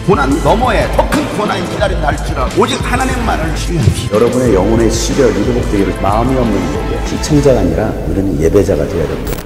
고난 너머에 더 큰 고난이 기다린다 할지라도 오직 하나님의 말을 신뢰합시다. 여러분의 영혼의 시력이 회복되기를 마음이 없는 자에게 시청자가 아니라 우리는 예배자가 되어야 됩니다.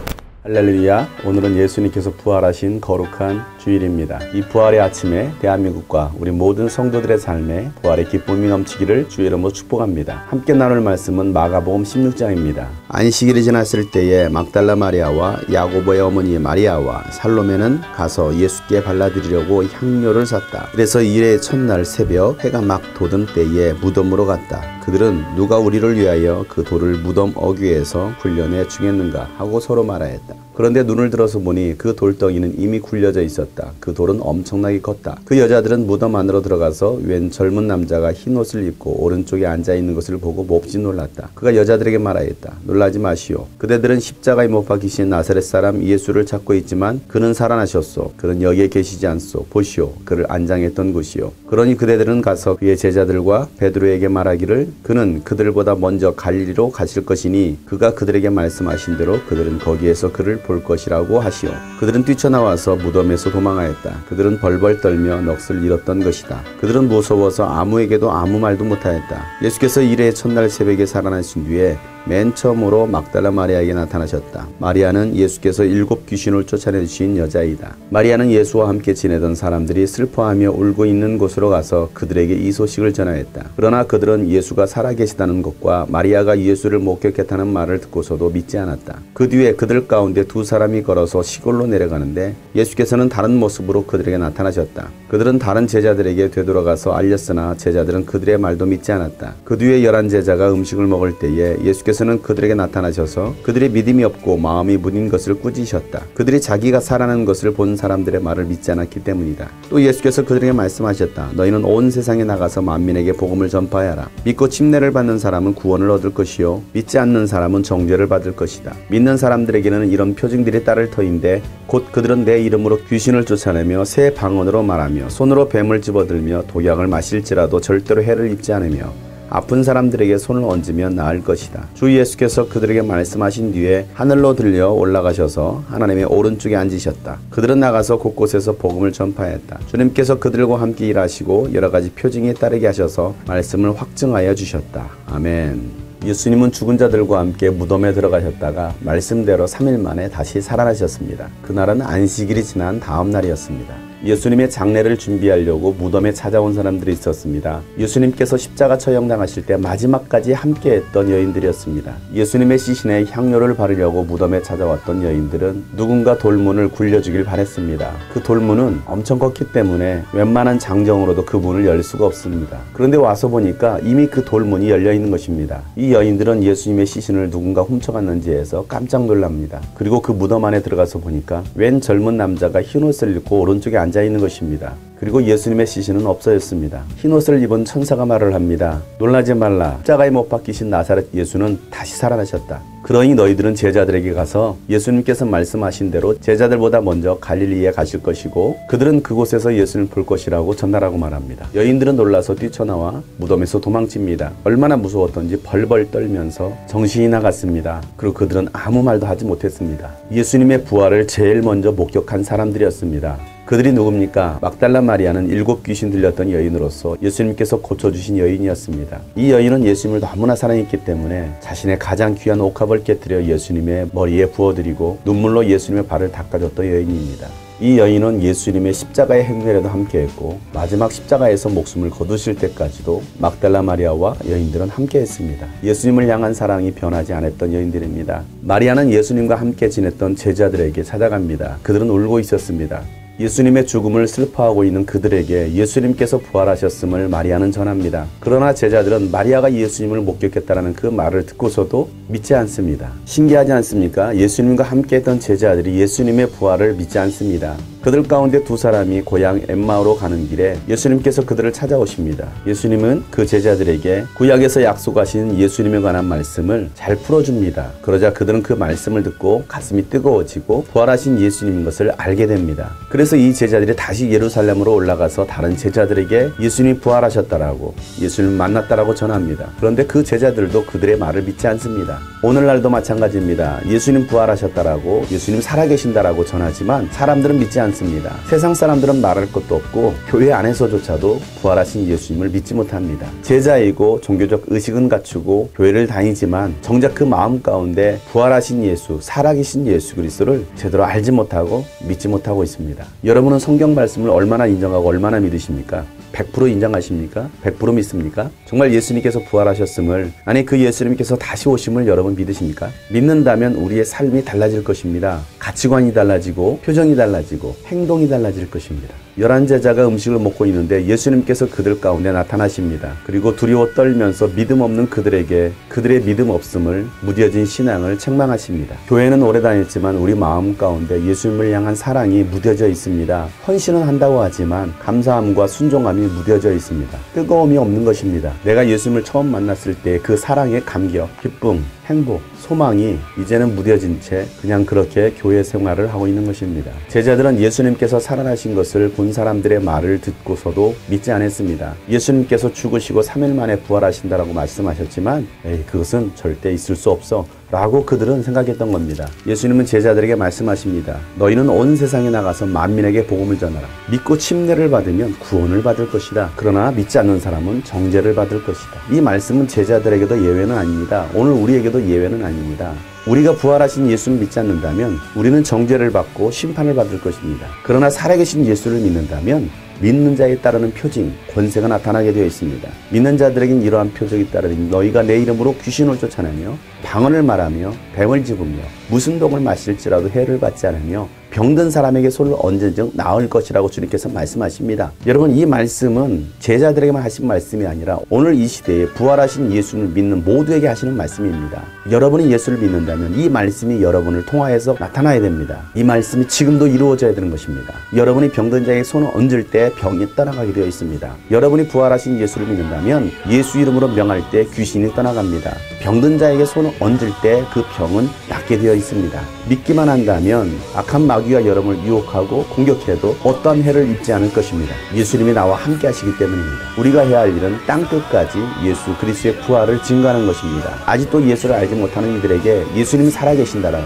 할렐루야. 오늘은 예수님께서 부활하신 거룩한 주일입니다. 이 부활의 아침에 대한민국과 우리 모든 성도들의 삶에 부활의 기쁨이 넘치기를 주의 이름으로 축복합니다. 함께 나눌 말씀은 마가복음 16장입니다. 안식일이 지났을 때에 막달라 마리아와 야고보의 어머니 마리아와 살로메는 가서 예수께 발라드리려고 향료를 샀다. 그래서 일의 첫날 새벽 해가 막 돋은 때에 무덤으로 갔다. 그들은 누가 우리를 위하여 그 돌을 무덤 어귀에서 굴려내 주겠는가 하고 서로 말하였다. 그런데 눈을 들어서 보니 그 돌덩이는 이미 굴려져 있었다. 그 돌은 엄청나게 컸다. 그 여자들은 무덤 안으로 들어가서 웬 젊은 남자가 흰 옷을 입고 오른쪽에 앉아있는 것을 보고 몹시 놀랐다. 그가 여자들에게 말하였다. 놀라지 마시오. 그대들은 십자가에 못 박히신 나사렛 사람 예수를 찾고 있지만 그는 살아나셨소. 그는 여기에 계시지 않소. 보시오. 그를 안장했던 곳이요. 그러니 그대들은 가서 그의 제자들과 베드로에게 말하기를 그는 그들보다 먼저 갈릴리로 가실 것이니 그가 그들에게 말씀하신 대로 그들은 거기에서 그를 볼 것이라고 하시오. 그들은 뛰쳐나와서 무덤에서 도망하였다. 그들은 벌벌 떨며 넋을 잃었던 것이다. 그들은 무서워서 아무에게도 아무 말도 못하였다. 예수께서 일의 첫날 새벽에 살아나신 뒤에 맨 처음으로 막달라 마리아에게 나타나셨다. 마리아는 예수께서 7 귀신을 쫓아내주신 여자이다. 마리아는 예수와 함께 지내던 사람들이 슬퍼하며 울고 있는 곳으로 가서 그들에게 이 소식을 전하였다. 그러나 그들은 예수가 살아계시다는 것과 마리아가 예수를 목격했다는 말을 듣고서도 믿지 않았다. 그 뒤에 그들 가운데 2 사람이 걸어서 시골로 내려가는데 예수께서는 다른 모습으로 그들에게 나타나셨다. 그들은 다른 제자들에게 되돌아가서 알렸으나 제자들은 그들의 말도 믿지 않았다. 그 뒤에 11 제자가 음식을 먹을 때에 예수께서는 그들에게 나타나셔서 그들의 믿음이 없고 마음이 무딘 것을 꾸짖으셨다. 그들이 자기가 살아난 것을 본 사람들의 말을 믿지 않았기 때문이다. 또 예수께서 그들에게 말씀하셨다. 너희는 온 세상에 나가서 만민에게 복음을 전파하라. 믿고 침례를 받는 사람은 구원을 얻을 것이요 믿지 않는 사람은 정죄를 받을 것이다. 믿는 사람들에게는 이런 표징들이 따를 터인데 곧 그들은 내 이름으로 귀신을 쫓아내며 새 방언으로 말하며 손으로 뱀을 집어들며 독약을 마실지라도 절대로 해를 입지 않으며 아픈 사람들에게 손을 얹으면 나을 것이다. 주 예수께서 그들에게 말씀하신 뒤에 하늘로 들려 올라가셔서 하나님의 오른쪽에 앉으셨다. 그들은 나가서 곳곳에서 복음을 전파했다. 주님께서 그들과 함께 일하시고 여러 가지 표징에 따르게 하셔서 말씀을 확증하여 주셨다. 아멘. 예수님은 죽은 자들과 함께 무덤에 들어가셨다가 말씀대로 3일 만에 다시 살아나셨습니다. 그날은 안식일이 지난 다음 날이었습니다. 예수님의 장례를 준비하려고 무덤에 찾아온 사람들이 있었습니다. 예수님께서 십자가 처형당하실 때 마지막까지 함께했던 여인들이었습니다. 예수님의 시신에 향료를 바르려고 무덤에 찾아왔던 여인들은 누군가 돌문을 굴려주길 바랬습니다. 그 돌문은 엄청 컸기 때문에 웬만한 장정으로도 그 문을 열 수가 없습니다. 그런데 와서 보니까 이미 그 돌문이 열려있는 것입니다. 이 여인들은 예수님의 시신을 누군가 훔쳐갔는지 해서 깜짝 놀랍니다. 그리고 그 무덤 안에 들어가서 보니까 웬 젊은 남자가 흰옷을 입고 오른쪽에 앉아있는 것입니다. 그리고 예수님의 시신은 없어졌습니다. 흰옷을 입은 천사가 말을 합니다. 놀라지 말라. 십자가에 못 박히신 나사렛 예수는 다시 살아나셨다. 그러니 너희들은 제자들에게 가서 예수님께서 말씀하신 대로 제자들보다 먼저 갈릴리에 가실 것이고 그들은 그곳에서 예수님을 볼 것이라고 전하라고 말합니다. 여인들은 놀라서 뛰쳐나와 무덤에서 도망칩니다. 얼마나 무서웠던지 벌벌 떨면서 정신이 나갔습니다. 그리고 그들은 아무 말도 하지 못했습니다. 예수님의 부활을 제일 먼저 목격한 사람들이었습니다. 그들이 누굽니까? 막달라 마리아는 7 귀신 들렸던 여인으로서 예수님께서 고쳐주신 여인이었습니다. 이 여인은 예수님을 너무나 사랑했기 때문에 자신의 가장 귀한 옥합을 깨뜨려 예수님의 머리에 부어드리고 눈물로 예수님의 발을 닦아줬던 여인입니다. 이 여인은 예수님의 십자가의 행렬에도 함께했고 마지막 십자가에서 목숨을 거두실 때까지도 막달라 마리아와 여인들은 함께했습니다. 예수님을 향한 사랑이 변하지 않았던 여인들입니다. 마리아는 예수님과 함께 지냈던 제자들에게 찾아갑니다. 그들은 울고 있었습니다. 예수님의 죽음을 슬퍼하고 있는 그들에게 예수님께서 부활하셨음을 마리아는 전합니다. 그러나 제자들은 마리아가 예수님을 목격했다는 그 말을 듣고서도 믿지 않습니다. 신기하지 않습니까? 예수님과 함께했던 제자들이 예수님의 부활을 믿지 않습니다. 그들 가운데 2 사람이 고향 엠마오로 가는 길에 예수님께서 그들을 찾아오십니다. 예수님은 그 제자들에게 구약에서 약속하신 예수님에 관한 말씀을 잘 풀어줍니다. 그러자 그들은 그 말씀을 듣고 가슴이 뜨거워지고 부활하신 예수님인 것을 알게 됩니다. 그래서 이 제자들이 다시 예루살렘으로 올라가서 다른 제자들에게 예수님이 부활하셨다라고 예수님을 만났다라고 전합니다. 그런데 그 제자들도 그들의 말을 믿지 않습니다. 오늘날도 마찬가지입니다. 예수님 부활하셨다라고 예수님 살아계신다라고 전하지만 사람들은 믿지 않습니다. 않습니다. 세상 사람들은 말할 것도 없고 교회 안에서조차도 부활하신 예수님을 믿지 못합니다. 제자이고 종교적 의식은 갖추고 교회를 다니지만 정작 그 마음 가운데 부활하신 예수, 살아계신 예수 그리스도를 제대로 알지 못하고 믿지 못하고 있습니다. 여러분은 성경 말씀을 얼마나 인정하고 얼마나 믿으십니까? 100% 인정하십니까? 100% 믿습니까? 정말 예수님께서 부활하셨음을, 아니 그 예수님께서 다시 오심을 여러분 믿으십니까? 믿는다면 우리의 삶이 달라질 것입니다. 가치관이 달라지고 표정이 달라지고 행동이 달라질 것입니다. 11제자가 음식을 먹고 있는데 예수님께서 그들 가운데 나타나십니다. 그리고 두려워 떨면서 믿음 없는 그들에게 그들의 믿음 없음을, 무뎌진 신앙을 책망하십니다. 교회는 오래 다녔지만 우리 마음 가운데 예수님을 향한 사랑이 무뎌져 있습니다. 헌신은 한다고 하지만 감사함과 순종함이 무뎌져 있습니다. 뜨거움이 없는 것입니다. 내가 예수님을 처음 만났을 때 그 사랑의 감격, 기쁨, 행복, 소망이 이제는 무뎌진 채 그냥 그렇게 교회 생활을 하고 있는 것입니다. 제자들은 예수님께서 살아나신 것을 본 사람들의 말을 듣고서도 믿지 않았습니다. 예수님께서 죽으시고 3일 만에 부활하신다라고 말씀하셨지만 그것은 절대 있을 수 없어 라고 그들은 생각했던 겁니다. 예수님은 제자들에게 말씀하십니다. 너희는 온 세상에 나가서 만민에게 복음을 전하라. 믿고 침례를 받으면 구원을 받을 것이다. 그러나 믿지 않는 사람은 정죄를 받을 것이다. 이 말씀은 제자들에게도 예외는 아닙니다. 오늘 우리에게도 예외는 아닙니다. 우리가 부활하신 예수를 믿지 않는다면 우리는 정죄를 받고 심판을 받을 것입니다. 그러나 살아계신 예수를 믿는다면 믿는 자에 따르는 표징, 권세가 나타나게 되어 있습니다. 믿는 자들에겐 이러한 표적이 따르니 너희가 내 이름으로 귀신을 쫓아내며 방언을 말하며 뱀을 집으며 무슨 독을 마실지라도 해를 받지 않으며 병든 사람에게 손을 얹은즉 나을 것이라고 주님께서 말씀하십니다. 여러분, 이 말씀은 제자들에게만 하신 말씀이 아니라 오늘 이 시대에 부활하신 예수를 믿는 모두에게 하시는 말씀입니다. 여러분이 예수를 믿는다면 이 말씀이 여러분을 통하여서 나타나야 됩니다. 이 말씀이 지금도 이루어져야 되는 것입니다. 여러분이 병든 자에게 손을 얹을 때 병이 떠나가게 되어 있습니다. 여러분이 부활하신 예수를 믿는다면 예수 이름으로 명할 때 귀신이 떠나갑니다. 병든 자에게 손을 얹을 때 그 병은 낫게 되어 있습니다. 믿기만 한다면 악한 마귀가 여러분을 유혹하고 공격해도 어떠한 해를 입지 않을 것입니다. 예수님이 나와 함께 하시기 때문입니다. 우리가 해야 할 일은 땅끝까지 예수 그리스도의 부활을 증거하는 것입니다. 아직도 예수를 알지 못하는 이들에게 예수님이 살아계신다라고,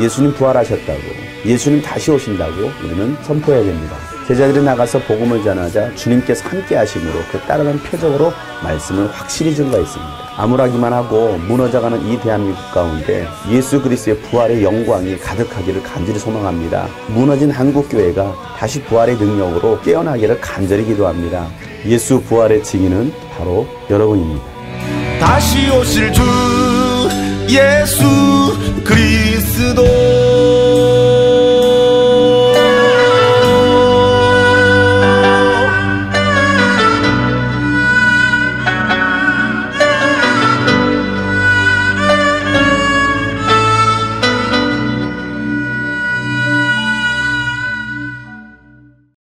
예수님 부활하셨다고, 예수님 다시 오신다고 우리는 선포해야 됩니다. 제자들이 나가서 복음을 전하자 주님께서 함께 하심으로 그 따르는 표적으로 말씀을 확실히 증거했습니다. 암울하기만 하고 무너져가는 이 대한민국 가운데 예수 그리스도의 부활의 영광이 가득하기를 간절히 소망합니다. 무너진 한국교회가 다시 부활의 능력으로 깨어나기를 간절히 기도합니다. 예수 부활의 증인은 바로 여러분입니다. 다시 오실 주 예수 그리스도